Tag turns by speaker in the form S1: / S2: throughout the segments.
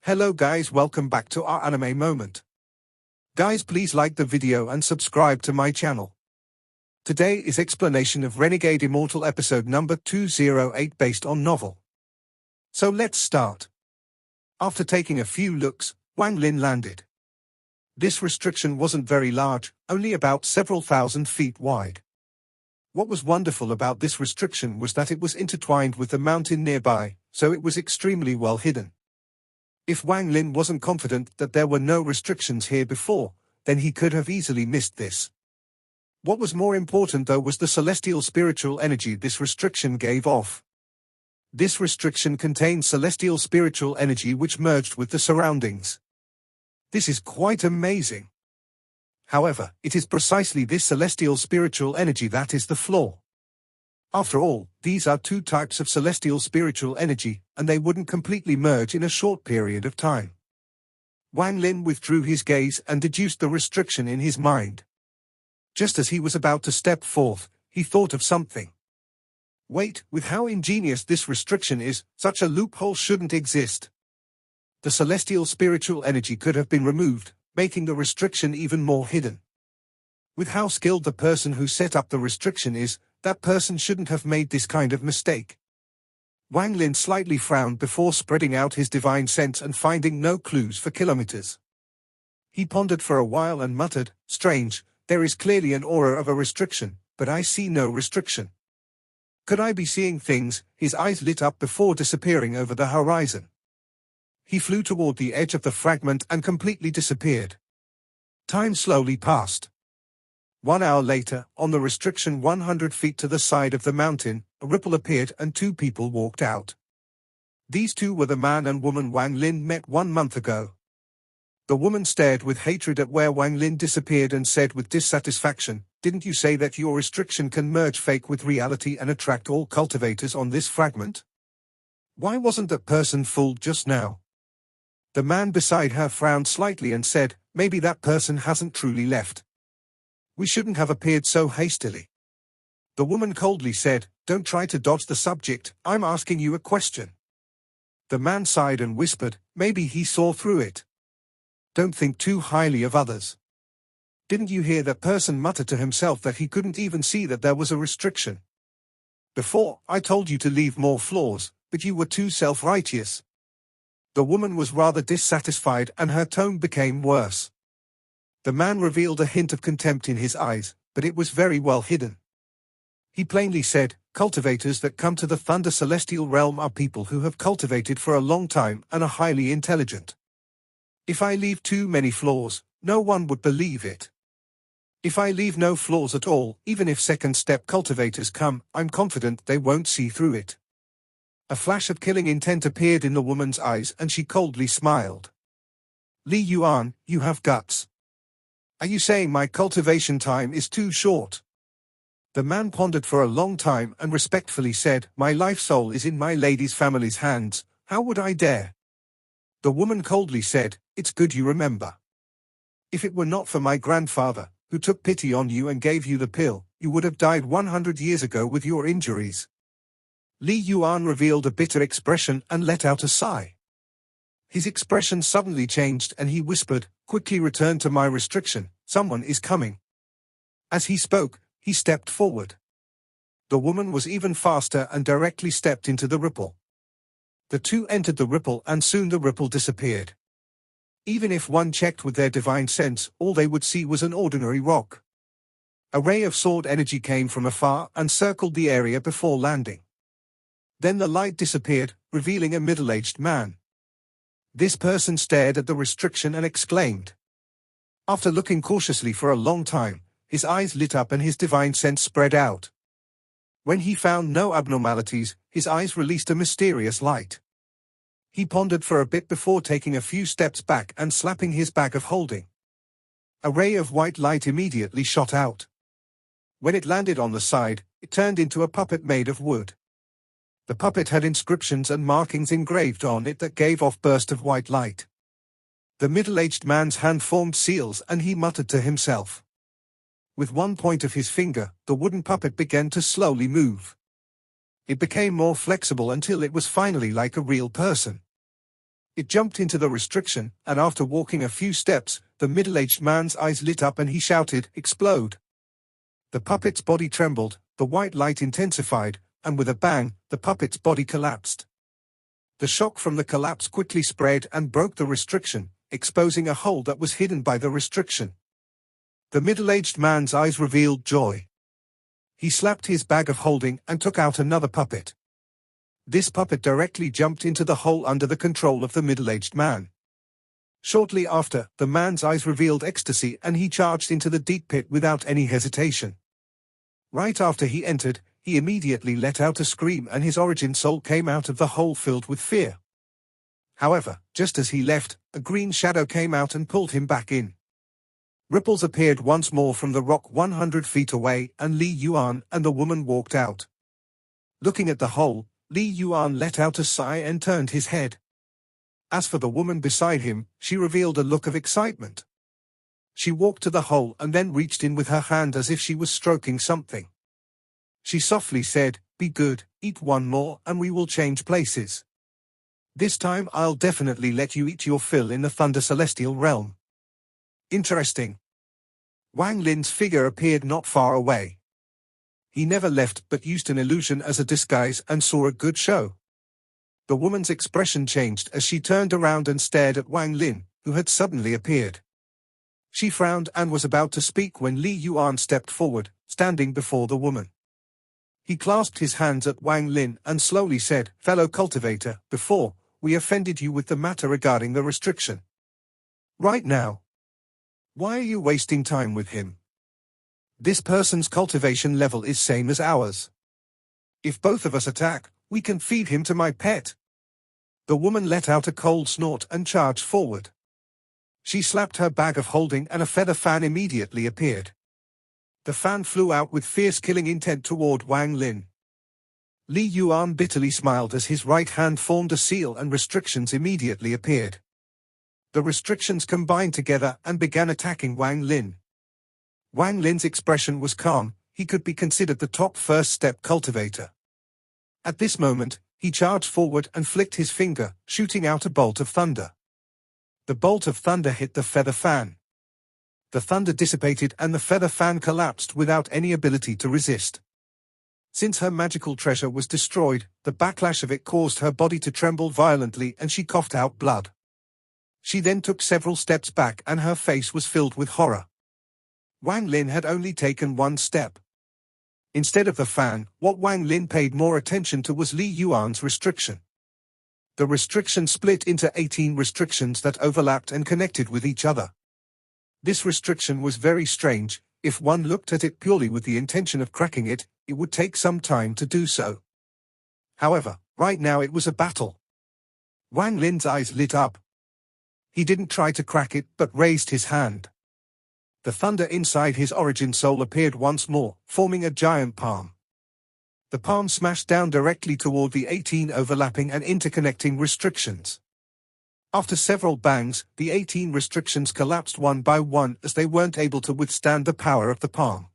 S1: Hello guys, welcome back to our anime moment. Guys, please like the video and subscribe to my channel. Today is explanation of Renegade Immortal episode number 208 based on novel. So let's start. After taking a few looks, Wang Lin landed. This restriction wasn't very large, only about several thousand feet wide. What was wonderful about this restriction was that it was intertwined with the mountain nearby, so it was extremely well hidden. If Wang Lin wasn't confident that there were no restrictions here before, then he could have easily missed this. What was more important though was the celestial spiritual energy this restriction gave off. This restriction contained celestial spiritual energy which merged with the surroundings. This is quite amazing. However, it is precisely this celestial spiritual energy that is the flaw. After all, these are two types of celestial spiritual energy, and they wouldn't completely merge in a short period of time. Wang Lin withdrew his gaze and deduced the restriction in his mind. Just as he was about to step forth, he thought of something. Wait, with how ingenious this restriction is, such a loophole shouldn't exist. The celestial spiritual energy could have been removed, making the restriction even more hidden. With how skilled the person who set up the restriction is, that person shouldn't have made this kind of mistake. Wang Lin slightly frowned before spreading out his divine sense and finding no clues for kilometers. He pondered for a while and muttered, "Strange, there is clearly an aura of a restriction, but I see no restriction. Could I be seeing things?" His eyes lit up before disappearing over the horizon. He flew toward the edge of the fragment and completely disappeared. Time slowly passed. 1 hour later, on the restriction 100 feet to the side of the mountain, a ripple appeared and two people walked out. These two were the man and woman Wang Lin met 1 month ago. The woman stared with hatred at where Wang Lin disappeared and said with dissatisfaction, "Didn't you say that your restriction can merge fake with reality and attract all cultivators on this fragment? Why wasn't that person fooled just now?" The man beside her frowned slightly and said, "Maybe that person hasn't truly left. We shouldn't have appeared so hastily." The woman coldly said, "Don't try to dodge the subject, I'm asking you a question." The man sighed and whispered, "Maybe he saw through it. Don't think too highly of others. Didn't you hear that person mutter to himself that he couldn't even see that there was a restriction? Before, I told you to leave more flaws, but you were too self-righteous." The woman was rather dissatisfied and her tone became worse. The man revealed a hint of contempt in his eyes, but it was very well hidden. He plainly said, "Cultivators that come to the Thunder Celestial Realm are people who have cultivated for a long time and are highly intelligent. If I leave too many flaws, no one would believe it. If I leave no flaws at all, even if second-step cultivators come, I'm confident they won't see through it." A flash of killing intent appeared in the woman's eyes and she coldly smiled. "Li Yuan, you have guts. Are you saying my cultivation time is too short?" The man pondered for a long time and respectfully said, "My life soul is in my lady's family's hands, how would I dare?" The woman coldly said, "It's good you remember. If it were not for my grandfather, who took pity on you and gave you the pill, you would have died 100 years ago with your injuries." Li Yuan revealed a bitter expression and let out a sigh. His expression suddenly changed and he whispered, "Quickly return to my restriction, someone is coming." As he spoke, he stepped forward. The woman was even faster and directly stepped into the ripple. The two entered the ripple and soon the ripple disappeared. Even if one checked with their divine sense, all they would see was an ordinary rock. A ray of sword energy came from afar and circled the area before landing. Then the light disappeared, revealing a middle-aged man. This person stared at the restriction and exclaimed. After looking cautiously for a long time, his eyes lit up and his divine sense spread out. When he found no abnormalities, his eyes released a mysterious light. He pondered for a bit before taking a few steps back and slapping his bag of holding. A ray of white light immediately shot out. When it landed on the side, it turned into a puppet made of wood. The puppet had inscriptions and markings engraved on it that gave off bursts of white light. The middle-aged man's hand formed seals and he muttered to himself. With one point of his finger, the wooden puppet began to slowly move. It became more flexible until it was finally like a real person. It jumped into the restriction, and after walking a few steps, the middle-aged man's eyes lit up and he shouted, "Explode!" The puppet's body trembled, the white light intensified, and with a bang, the puppet's body collapsed. The shock from the collapse quickly spread and broke the restriction, exposing a hole that was hidden by the restriction. The middle-aged man's eyes revealed joy. He slapped his bag of holding and took out another puppet. This puppet directly jumped into the hole under the control of the middle-aged man. Shortly after, the man's eyes revealed ecstasy and he charged into the deep pit without any hesitation. Right after he entered, he immediately let out a scream and his origin soul came out of the hole filled with fear. However, just as he left, a green shadow came out and pulled him back in. Ripples appeared once more from the rock 100 feet away and Li Yuan and the woman walked out. Looking at the hole, Li Yuan let out a sigh and turned his head. As for the woman beside him, she revealed a look of excitement. She walked to the hole and then reached in with her hand as if she was stroking something. She softly said, "Be good, eat one more and we will change places. This time I'll definitely let you eat your fill in the Thunder Celestial realm." Interesting. Wang Lin's figure appeared not far away. He never left but used an illusion as a disguise and saw a good show. The woman's expression changed as she turned around and stared at Wang Lin, who had suddenly appeared. She frowned and was about to speak when Li Yuan stepped forward, standing before the woman. He clasped his hands at Wang Lin and slowly said, "Fellow cultivator, before, we offended you with the matter regarding the restriction. Right now, why are you wasting time with him? This person's cultivation level is same as ours. If both of us attack, we can feed him to my pet." The woman let out a cold snort and charged forward. She slapped her bag of holding and a feather fan immediately appeared. The fan flew out with fierce killing intent toward Wang Lin. Li Yuan bitterly smiled as his right hand formed a seal and restrictions immediately appeared. The restrictions combined together and began attacking Wang Lin. Wang Lin's expression was calm, he could be considered the top first-step cultivator. At this moment, he charged forward and flicked his finger, shooting out a bolt of thunder. The bolt of thunder hit the feather fan. The thunder dissipated and the feather fan collapsed without any ability to resist. Since her magical treasure was destroyed, the backlash of it caused her body to tremble violently and she coughed out blood. She then took several steps back and her face was filled with horror. Wang Lin had only taken one step. Instead of the fan, what Wang Lin paid more attention to was Li Yuan's restriction. The restriction split into 18 restrictions that overlapped and connected with each other. This restriction was very strange. If one looked at it purely with the intention of cracking it, it would take some time to do so. However, right now it was a battle. Wang Lin's eyes lit up. He didn't try to crack it but raised his hand. The thunder inside his origin soul appeared once more, forming a giant palm. The palm smashed down directly toward the 18 overlapping and interconnecting restrictions. After several bangs, the 18 restrictions collapsed one by one as they weren't able to withstand the power of the palm.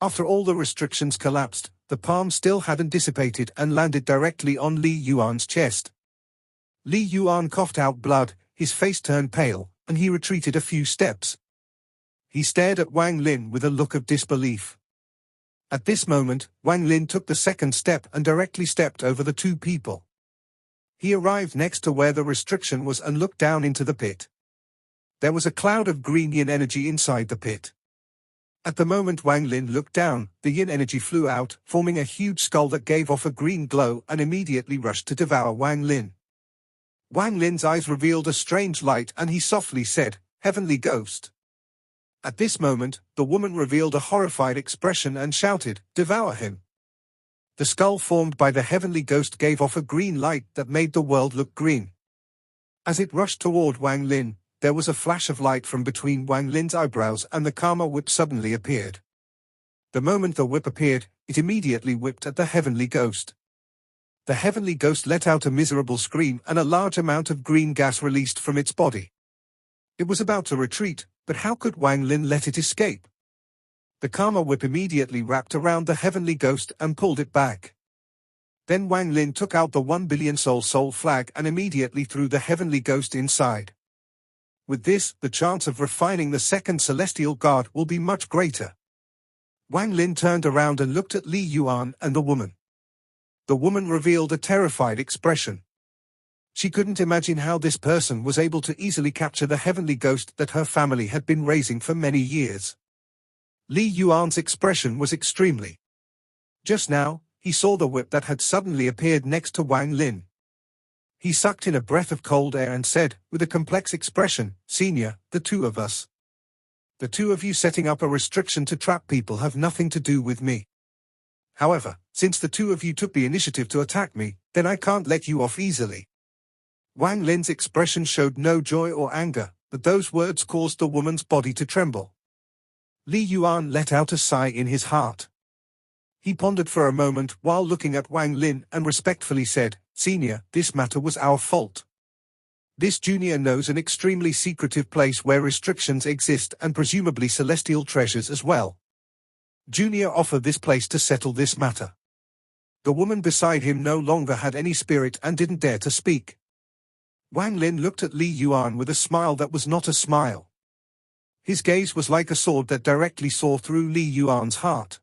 S1: After all the restrictions collapsed, the palm still hadn't dissipated and landed directly on Li Yuan's chest. Li Yuan coughed out blood, his face turned pale, and he retreated a few steps. He stared at Wang Lin with a look of disbelief. At this moment, Wang Lin took the second step and directly stepped over the two people. He arrived next to where the restriction was and looked down into the pit. There was a cloud of green yin energy inside the pit. At the moment Wang Lin looked down, the yin energy flew out, forming a huge skull that gave off a green glow and immediately rushed to devour Wang Lin. Wang Lin's eyes revealed a strange light and he softly said, "Heavenly Ghost." At this moment, the woman revealed a horrified expression and shouted, "Devour him." The skull formed by the heavenly ghost gave off a green light that made the world look green. As it rushed toward Wang Lin, there was a flash of light from between Wang Lin's eyebrows and the karma whip suddenly appeared. The moment the whip appeared, it immediately whipped at the heavenly ghost. The heavenly ghost let out a miserable scream and a large amount of green gas released from its body. It was about to retreat, but how could Wang Lin let it escape? The karma whip immediately wrapped around the heavenly ghost and pulled it back. Then Wang Lin took out the 1 billion soul flag and immediately threw the heavenly ghost inside. With this, the chance of refining the second celestial guard will be much greater. Wang Lin turned around and looked at Li Yuan and the woman. The woman revealed a terrified expression. She couldn't imagine how this person was able to easily capture the heavenly ghost that her family had been raising for many years. Li Yuan's expression was extremely. Just now, he saw the whip that had suddenly appeared next to Wang Lin. He sucked in a breath of cold air and said, with a complex expression, "Senior, the two of us. The two of you setting up a restriction to trap people have nothing to do with me. However, since the two of you took the initiative to attack me, then I can't let you off easily." Wang Lin's expression showed no joy or anger, but those words caused the woman's body to tremble. Li Yuan let out a sigh in his heart. He pondered for a moment while looking at Wang Lin and respectfully said, "Senior, this matter was our fault. This junior knows an extremely secretive place where restrictions exist and presumably celestial treasures as well. Junior offered this place to settle this matter." The woman beside him no longer had any spirit and didn't dare to speak. Wang Lin looked at Li Yuan with a smile that was not a smile. His gaze was like a sword that directly saw through Li Yuan's heart.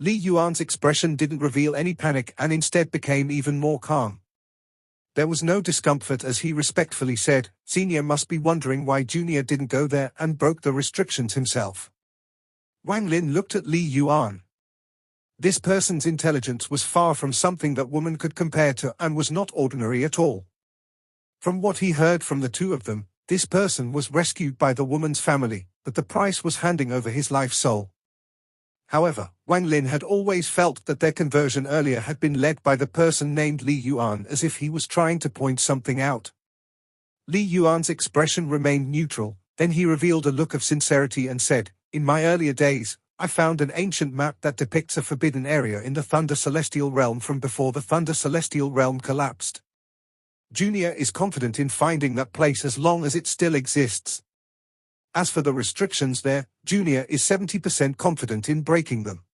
S1: Li Yuan's expression didn't reveal any panic and instead became even more calm. There was no discomfort as he respectfully said, "Senior must be wondering why Junior didn't go there and broke the restrictions himself." Wang Lin looked at Li Yuan. This person's intelligence was far from something that woman could compare to and was not ordinary at all. From what he heard from the two of them, this person was rescued by the woman's family, but the price was handing over his life soul. However, Wang Lin had always felt that their conversion earlier had been led by the person named Li Yuan, as if he was trying to point something out. Li Yuan's expression remained neutral, then he revealed a look of sincerity and said, "In my earlier days, I found an ancient map that depicts a forbidden area in the Thunder Celestial Realm from before the Thunder Celestial Realm collapsed. Junior is confident in finding that place as long as it still exists. As for the restrictions there, Junior is 70% confident in breaking them."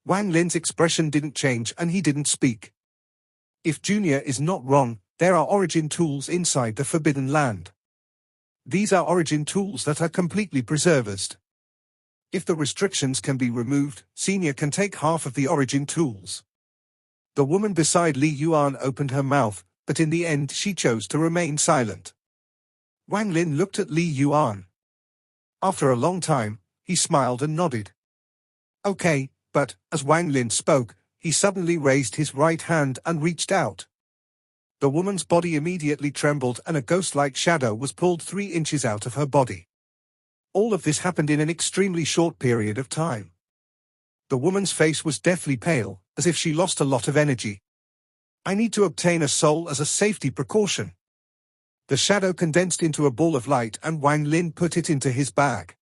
S1: Wang Lin's expression didn't change and he didn't speak. If Junior is not wrong, there are origin tools inside the Forbidden Land. These are origin tools that are completely preserved. If the restrictions can be removed, Senior can take half of the origin tools. The woman beside Li Yuan opened her mouth, but in the end she chose to remain silent. Wang Lin looked at Li Yuan. After a long time, he smiled and nodded. "Okay, but," as Wang Lin spoke, he suddenly raised his right hand and reached out. The woman's body immediately trembled and a ghost-like shadow was pulled 3 inches out of her body. All of this happened in an extremely short period of time. The woman's face was deathly pale, as if she lost a lot of energy. "I need to obtain a soul as a safety precaution." The shadow condensed into a ball of light and Wang Lin put it into his bag.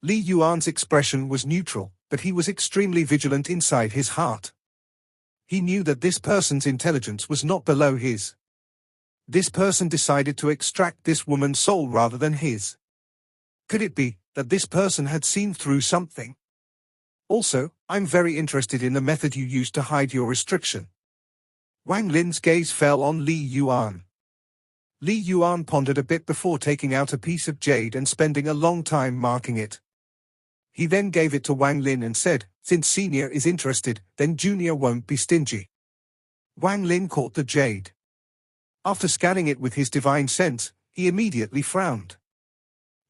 S1: Li Yuan's expression was neutral, but he was extremely vigilant inside his heart. He knew that this person's intelligence was not below his. This person decided to extract this woman's soul rather than his. Could it be that this person had seen through something? "Also, I'm very interested in the method you used to hide your restriction." Wang Lin's gaze fell on Li Yuan. Li Yuan pondered a bit before taking out a piece of jade and spending a long time marking it. He then gave it to Wang Lin and said, "Since Senior is interested, then Junior won't be stingy." Wang Lin caught the jade. After scanning it with his divine sense, he immediately frowned.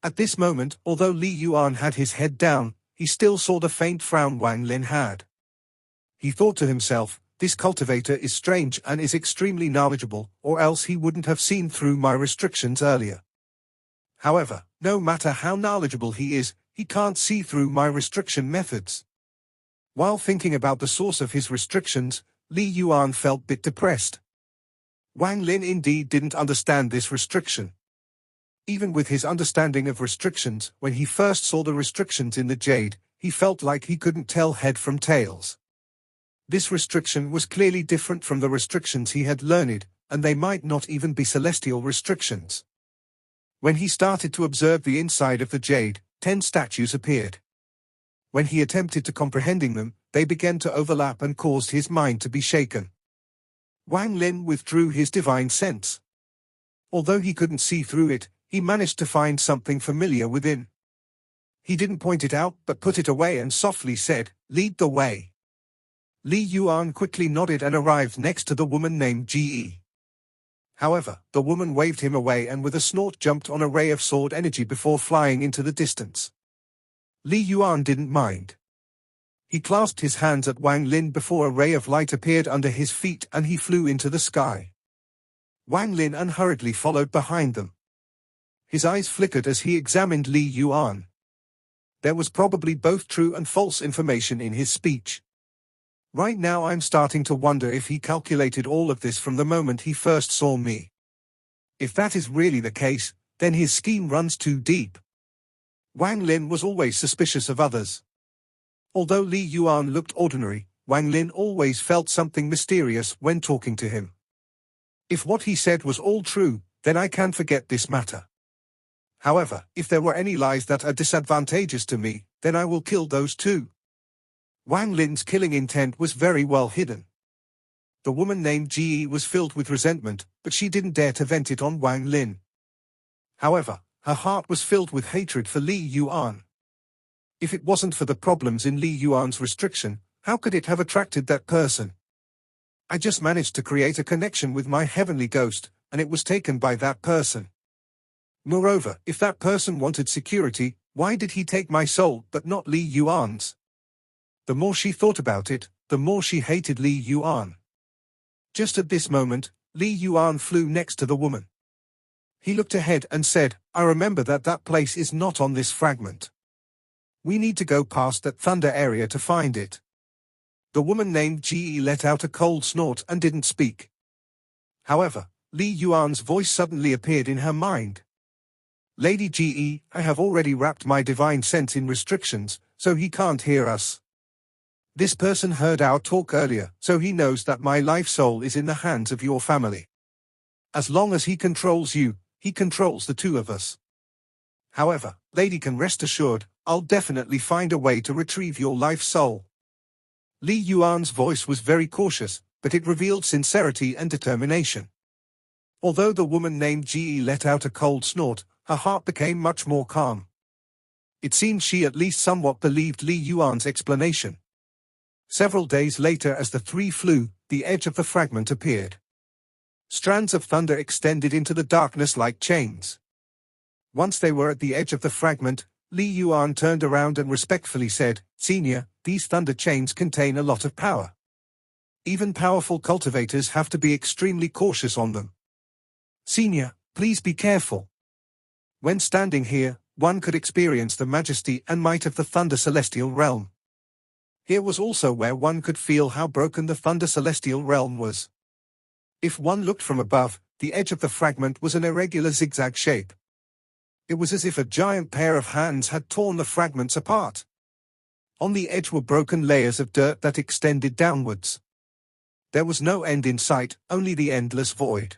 S1: At this moment, although Li Yuan had his head down, he still saw the faint frown Wang Lin had. He thought to himself, "This cultivator is strange and is extremely knowledgeable, or else he wouldn't have seen through my restrictions earlier. However, no matter how knowledgeable he is, he can't see through my restriction methods." While thinking about the source of his restrictions, Li Yuan felt a bit depressed. Wang Lin indeed didn't understand this restriction. Even with his understanding of restrictions, when he first saw the restrictions in the jade, he felt like he couldn't tell head from tails. This restriction was clearly different from the restrictions he had learned, and they might not even be celestial restrictions. When he started to observe the inside of the jade, 10 statues appeared. When he attempted to comprehending them, they began to overlap and caused his mind to be shaken. Wang Lin withdrew his divine sense. Although he couldn't see through it, he managed to find something familiar within. He didn't point it out but put it away and softly said, "Lead the way." Li Yuan quickly nodded and arrived next to the woman named Ge. However, the woman waved him away and with a snort jumped on a ray of sword energy before flying into the distance. Li Yuan didn't mind. He clasped his hands at Wang Lin before a ray of light appeared under his feet and he flew into the sky. Wang Lin unhurriedly followed behind them. His eyes flickered as he examined Li Yuan. There was probably both true and false information in his speech. Right now I'm starting to wonder if he calculated all of this from the moment he first saw me. If that is really the case, then his scheme runs too deep. Wang Lin was always suspicious of others. Although Li Yuan looked ordinary, Wang Lin always felt something mysterious when talking to him. If what he said was all true, then I can forget this matter. However, if there were any lies that are disadvantageous to me, then I will kill those too. Wang Lin's killing intent was very well hidden. The woman named Ge was filled with resentment, but she didn't dare to vent it on Wang Lin. However, her heart was filled with hatred for Li Yuan. If it wasn't for the problems in Li Yuan's restriction, how could it have attracted that person? I just managed to create a connection with my heavenly ghost, and it was taken by that person. Moreover, if that person wanted security, why did he take my soul but not Li Yuan's? The more she thought about it, the more she hated Li Yuan. Just at this moment, Li Yuan flew next to the woman. He looked ahead and said, "I remember that place is not on this fragment. We need to go past that thunder area to find it." The woman named Ge let out a cold snort and didn't speak. However, Li Yuan's voice suddenly appeared in her mind. "Lady Ge, I have already wrapped my divine sense in restrictions, so he can't hear us. This person heard our talk earlier, so he knows that my life soul is in the hands of your family. As long as he controls you, he controls the two of us. However, lady can rest assured, I'll definitely find a way to retrieve your life soul." Li Yuan's voice was very cautious, but it revealed sincerity and determination. Although the woman named Ge let out a cold snort, her heart became much more calm. It seemed she at least somewhat believed Li Yuan's explanation. Several days later, as the three flew, the edge of the fragment appeared. Strands of thunder extended into the darkness like chains. Once they were at the edge of the fragment, Li Yuan turned around and respectfully said, "Senior, these thunder chains contain a lot of power. Even powerful cultivators have to be extremely cautious on them. Senior, please be careful." When standing here, one could experience the majesty and might of the Thunder Celestial Realm. Here was also where one could feel how broken the Thunder Celestial Realm was. If one looked from above, the edge of the fragment was an irregular zigzag shape. It was as if a giant pair of hands had torn the fragments apart. On the edge were broken layers of dirt that extended downwards. There was no end in sight, only the endless void.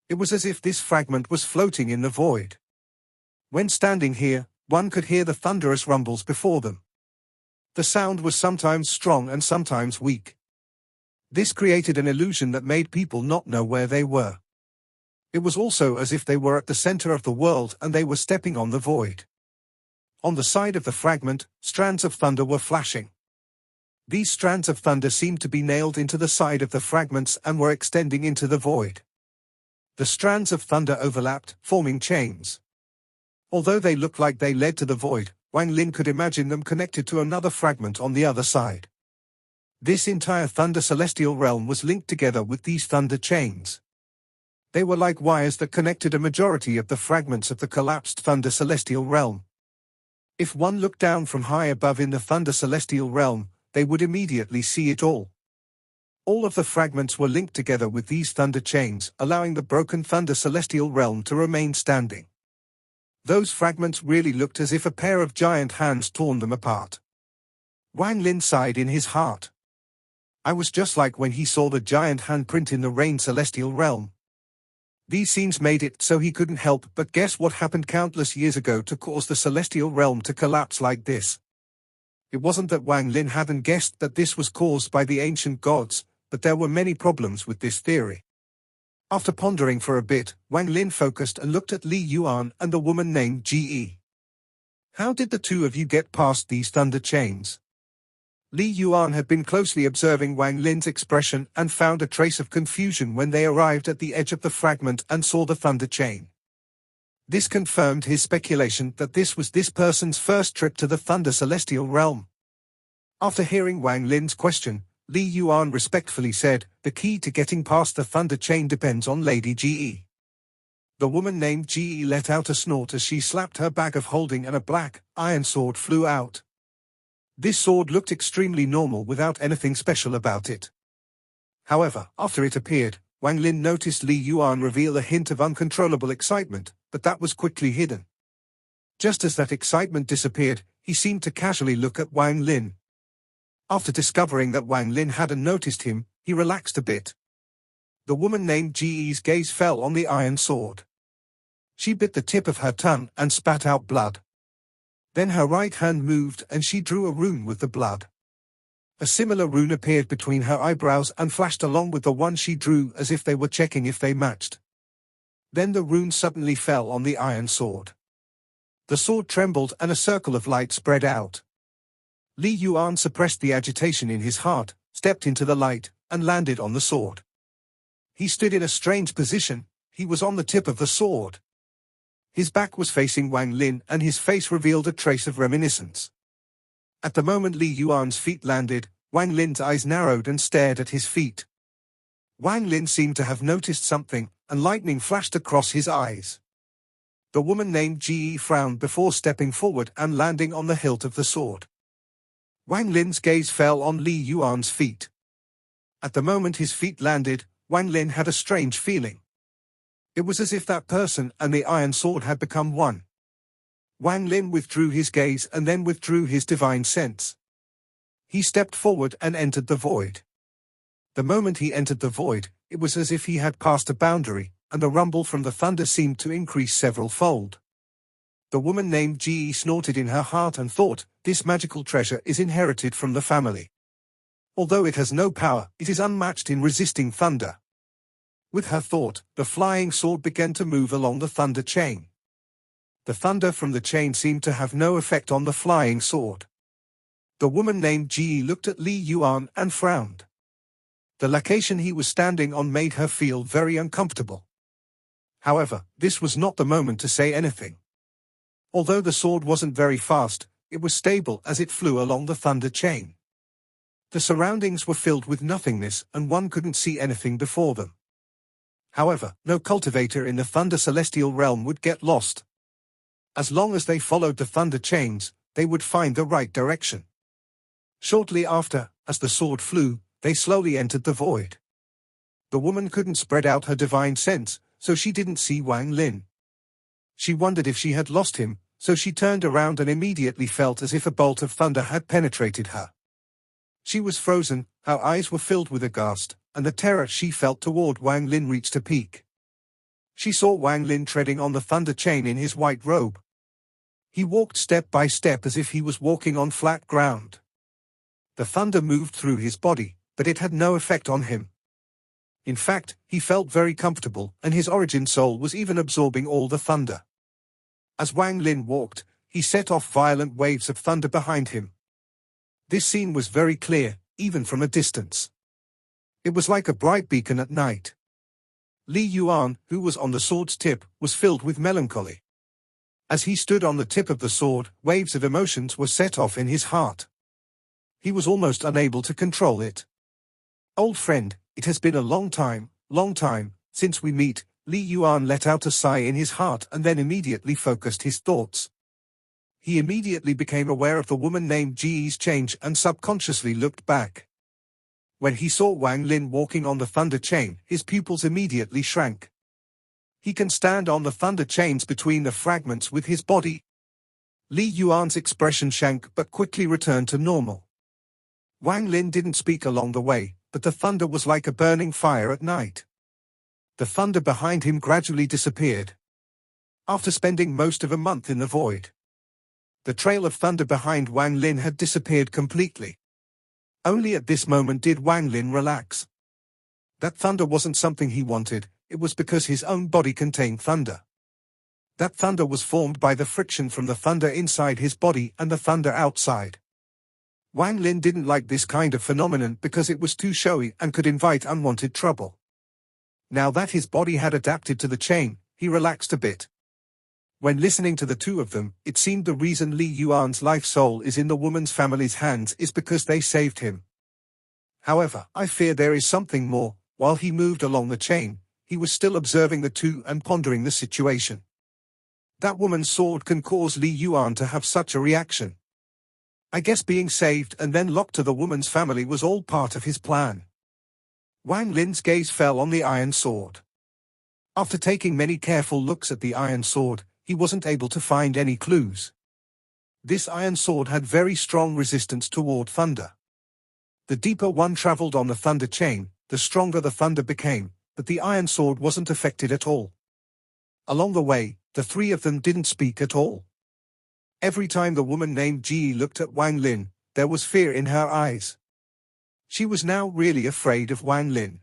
S1: It was as if this fragment was floating in the void. When standing here, one could hear the thunderous rumbles before them. The sound was sometimes strong and sometimes weak. This created an illusion that made people not know where they were. It was also as if they were at the center of the world and they were stepping on the void. On the side of the fragment, strands of thunder were flashing. These strands of thunder seemed to be nailed into the side of the fragments and were extending into the void. The strands of thunder overlapped, forming chains. Although they looked like they led to the void, Wang Lin could imagine them connected to another fragment on the other side. This entire Thunder Celestial Realm was linked together with these thunder chains. They were like wires that connected a majority of the fragments of the collapsed Thunder Celestial Realm. If one looked down from high above in the Thunder Celestial Realm, they would immediately see it all. All of the fragments were linked together with these thunder chains, allowing the broken Thunder Celestial Realm to remain standing. Those fragments really looked as if a pair of giant hands torn them apart. Wang Lin sighed in his heart. I was just like when he saw the giant handprint in the Rain Celestial Realm. These scenes made it so he couldn't help but guess what happened countless years ago to cause the Celestial Realm to collapse like this. It wasn't that Wang Lin hadn't guessed that this was caused by the ancient gods, but there were many problems with this theory. After pondering for a bit, Wang Lin focused and looked at Li Yuan and the woman named Ge. How did the two of you get past these thunder chains? Li Yuan had been closely observing Wang Lin's expression and found a trace of confusion when they arrived at the edge of the fragment and saw the thunder chain. This confirmed his speculation that this was this person's first trip to the Thunder Celestial Realm. After hearing Wang Lin's question, Li Yuan respectfully said, "The key to getting past the thunder chain depends on Lady Ge." The woman named Ge let out a snort as she slapped her bag of holding and a black, iron sword flew out. This sword looked extremely normal without anything special about it. However, after it appeared, Wang Lin noticed Li Yuan reveal a hint of uncontrollable excitement, but that was quickly hidden. Just as that excitement disappeared, he seemed to casually look at Wang Lin. After discovering that Wang Lin hadn't noticed him, he relaxed a bit. The woman named Ge's gaze fell on the iron sword. She bit the tip of her tongue and spat out blood. Then her right hand moved and she drew a rune with the blood. A similar rune appeared between her eyebrows and flashed along with the one she drew as if they were checking if they matched. Then the rune suddenly fell on the iron sword. The sword trembled and a circle of light spread out. Li Yuan suppressed the agitation in his heart, stepped into the light, and landed on the sword. He stood in a strange position. He was on the tip of the sword. His back was facing Wang Lin and his face revealed a trace of reminiscence. At the moment Li Yuan's feet landed, Wang Lin's eyes narrowed and stared at his feet. Wang Lin seemed to have noticed something, and lightning flashed across his eyes. The woman named Ge frowned before stepping forward and landing on the hilt of the sword. Wang Lin's gaze fell on Li Yuan's feet. At the moment his feet landed, Wang Lin had a strange feeling. It was as if that person and the iron sword had become one. Wang Lin withdrew his gaze and then withdrew his divine sense. He stepped forward and entered the void. The moment he entered the void, it was as if he had passed a boundary, and the rumble from the thunder seemed to increase several-fold. The woman named Ge snorted in her heart and thought, "This magical treasure is inherited from the family. Although it has no power, it is unmatched in resisting thunder." With her thought, the flying sword began to move along the thunder chain. The thunder from the chain seemed to have no effect on the flying sword. The woman named Ge looked at Li Yuan and frowned. The location he was standing on made her feel very uncomfortable. However, this was not the moment to say anything. Although the sword wasn't very fast, it was stable as it flew along the thunder chain. The surroundings were filled with nothingness and one couldn't see anything before them. However, no cultivator in the Thunder Celestial Realm would get lost. As long as they followed the thunder chains, they would find the right direction. Shortly after, as the sword flew, they slowly entered the void. The woman couldn't spread out her divine sense, so she didn't see Wang Lin. She wondered if she had lost him, so she turned around and immediately felt as if a bolt of thunder had penetrated her. She was frozen, her eyes were filled with aghast, and the terror she felt toward Wang Lin reached a peak. She saw Wang Lin treading on the thunder chain in his white robe. He walked step by step as if he was walking on flat ground. The thunder moved through his body, but it had no effect on him. In fact, he felt very comfortable, and his origin soul was even absorbing all the thunder. As Wang Lin walked, he set off violent waves of thunder behind him. This scene was very clear, even from a distance. It was like a bright beacon at night. Li Yuan, who was on the sword's tip, was filled with melancholy. As he stood on the tip of the sword, waves of emotions were set off in his heart. He was almost unable to control it. "Old friend, it has been a long time, since we meet." Li Yuan let out a sigh in his heart and then immediately focused his thoughts. He immediately became aware of the woman named Ge's change and subconsciously looked back. When he saw Wang Lin walking on the thunder chain, his pupils immediately shrank. He can stand on the thunder chains between the fragments with his body. Li Yuan's expression shrank but quickly returned to normal. Wang Lin didn't speak along the way, but the thunder was like a burning fire at night. The thunder behind him gradually disappeared. After spending most of a month in the void, The trail of thunder behind Wang Lin had disappeared completely. Only at this moment did Wang Lin relax. That thunder wasn't something he wanted, it was because his own body contained thunder. That thunder was formed by the friction from the thunder inside his body and the thunder outside. Wang Lin didn't like this kind of phenomenon because it was too showy and could invite unwanted trouble. Now that his body had adapted to the chain, he relaxed a bit. When listening to the two of them, it seemed the reason Li Yuan's life soul is in the woman's family's hands is because they saved him. However, I fear there is something more. While he moved along the chain, he was still observing the two and pondering the situation. That woman's sword can cause Li Yuan to have such a reaction. I guess being saved and then locked to the woman's family was all part of his plan. Wang Lin's gaze fell on the iron sword. After taking many careful looks at the iron sword, he wasn't able to find any clues. This iron sword had very strong resistance toward thunder. The deeper one traveled on the thunder chain, the stronger the thunder became, but the iron sword wasn't affected at all. Along the way, the three of them didn't speak at all. Every time the woman named Ji looked at Wang Lin, there was fear in her eyes. She was now really afraid of Wang Lin.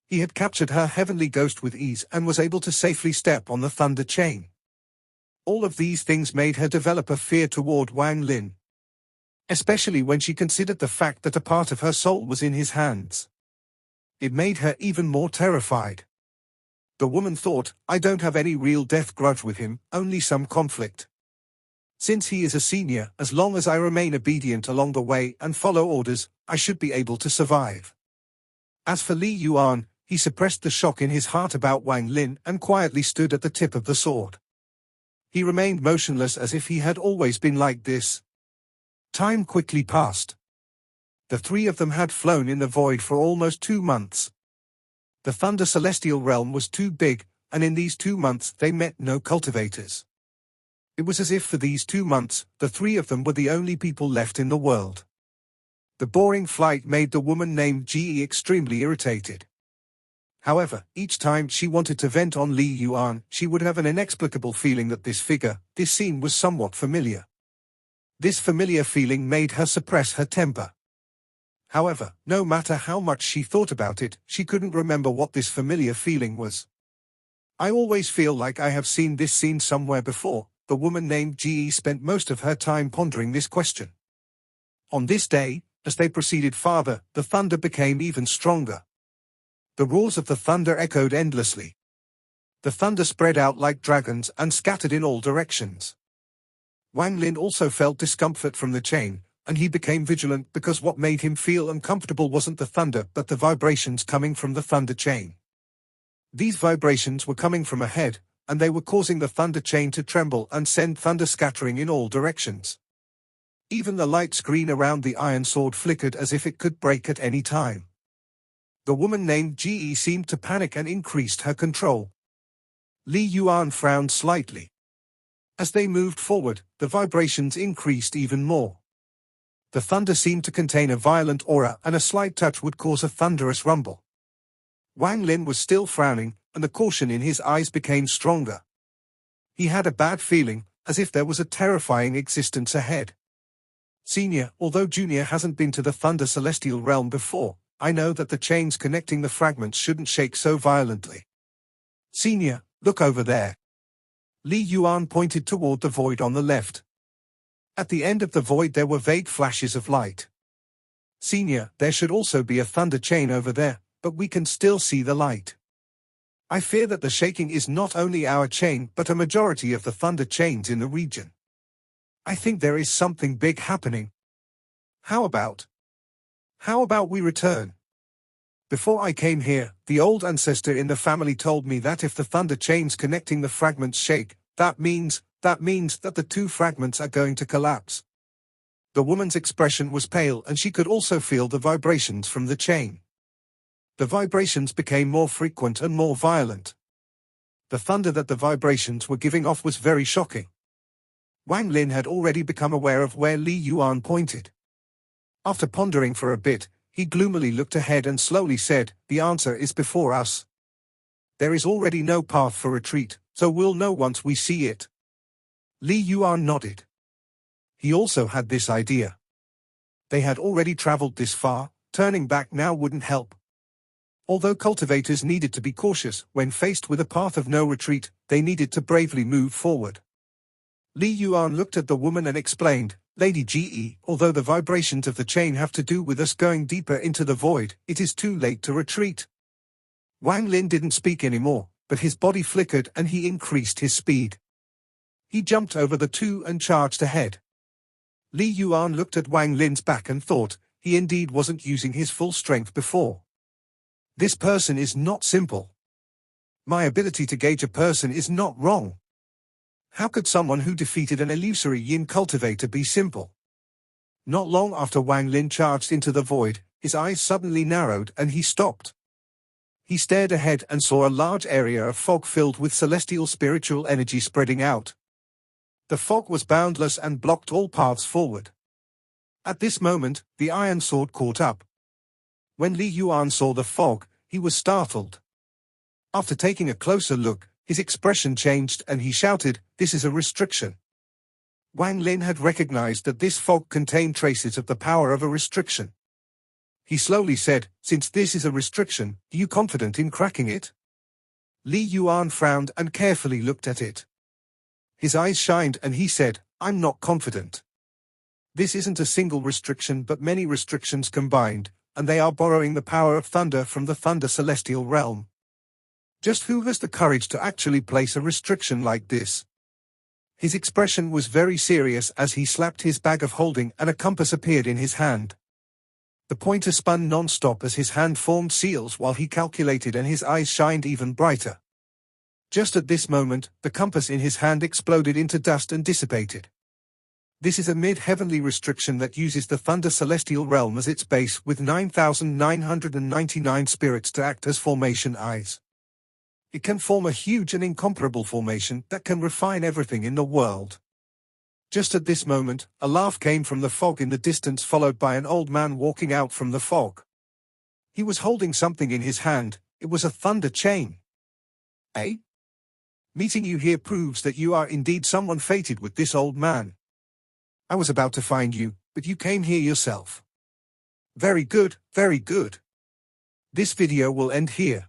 S1: He had captured her heavenly ghost with ease and was able to safely step on the thunder chain. All of these things made her develop a fear toward Wang Lin. Especially when she considered the fact that a part of her soul was in his hands. It made her even more terrified. The woman thought, I don't have any real death grudge with him, only some conflict. Since he is a senior, as long as I remain obedient along the way and follow orders, I should be able to survive. As for Li Yuan, he suppressed the shock in his heart about Wang Lin and quietly stood at the tip of the sword. He remained motionless as if he had always been like this. Time quickly passed. The three of them had flown in the void for almost 2 months. The Thunder Celestial Realm was too big, and in these 2 months they met no cultivators. It was as if for these 2 months, the three of them were the only people left in the world. The boring flight made the woman named Ji extremely irritated. However, each time she wanted to vent on Li Yuan, she would have an inexplicable feeling that this scene was somewhat familiar. This familiar feeling made her suppress her temper. However, no matter how much she thought about it, she couldn't remember what this familiar feeling was. I always feel like I have seen this scene somewhere before. The woman named Ji spent most of her time pondering this question. On this day, as they proceeded farther, the thunder became even stronger. The roars of the thunder echoed endlessly. The thunder spread out like dragons and scattered in all directions. Wang Lin also felt discomfort from the chain, and he became vigilant because what made him feel uncomfortable wasn't the thunder but the vibrations coming from the thunder chain. These vibrations were coming from ahead, and they were causing the thunder chain to tremble and send thunder scattering in all directions. Even the light screen around the iron sword flickered as if it could break at any time. The woman named Ji seemed to panic and increased her control. Li Yuan frowned slightly. As they moved forward, the vibrations increased even more. The thunder seemed to contain a violent aura, and a slight touch would cause a thunderous rumble. Wang Lin was still frowning, and the caution in his eyes became stronger. He had a bad feeling, as if there was a terrifying existence ahead. Senior, although Junior hasn't been to the Thunder Celestial Realm before, I know that the chains connecting the fragments shouldn't shake so violently. Senior, look over there. Li Yuan pointed toward the void on the left. At the end of the void there were vague flashes of light. Senior, there should also be a thunder chain over there, but we can still see the light. I fear that the shaking is not only our chain but a majority of the thunder chains in the region. I think there is something big happening. How about we return? Before I came here, the old ancestor in the family told me that if the thunder chains connecting the fragments shake, that means that the two fragments are going to collapse. The woman's expression was pale and she could also feel the vibrations from the chain. The vibrations became more frequent and more violent. The thunder that the vibrations were giving off was very shocking. Wang Lin had already become aware of where Li Yuan pointed. After pondering for a bit, he gloomily looked ahead and slowly said, "The answer is before us. There is already no path for retreat, so we'll know once we see it." Li Yuan nodded. He also had this idea. They had already traveled this far, turning back now wouldn't help. Although cultivators needed to be cautious when faced with a path of no retreat, they needed to bravely move forward. Li Yuan looked at the woman and explained, "Lady Ge, although the vibrations of the chain have to do with us going deeper into the void, it is too late to retreat." Wang Lin didn't speak anymore, but his body flickered and he increased his speed. He jumped over the two and charged ahead. Li Yuan looked at Wang Lin's back and thought, he indeed wasn't using his full strength before. This person is not simple. My ability to gauge a person is not wrong. How could someone who defeated an illusory yin cultivator be simple? Not long after Wang Lin charged into the void, his eyes suddenly narrowed and he stopped. He stared ahead and saw a large area of fog filled with celestial spiritual energy spreading out. The fog was boundless and blocked all paths forward. At this moment, the iron sword caught up. When Li Yuan saw the fog, he was startled. After taking a closer look, his expression changed and he shouted, "This is a restriction." Wang Lin had recognized that this fog contained traces of the power of a restriction. He slowly said, "Since this is a restriction, are you confident in cracking it?" Li Yuan frowned and carefully looked at it. His eyes shined and he said, "I'm not confident. This isn't a single restriction but many restrictions combined, and they are borrowing the power of thunder from the thunder celestial realm. Just who has the courage to actually place a restriction like this?" His expression was very serious as he slapped his bag of holding and a compass appeared in his hand. The pointer spun non-stop as his hand formed seals while he calculated and his eyes shined even brighter. Just at this moment, the compass in his hand exploded into dust and dissipated. This is a mid-heavenly restriction that uses the thunder celestial realm as its base with 9,999 spirits to act as formation eyes. It can form a huge and incomparable formation that can refine everything in the world. Just at this moment, a laugh came from the fog in the distance followed by an old man walking out from the fog. He was holding something in his hand. It was a thunder chain. "Eh? Meeting you here proves that you are indeed someone fated with this old man. I was about to find you, but you came here yourself. Very good, very good. This video will end here.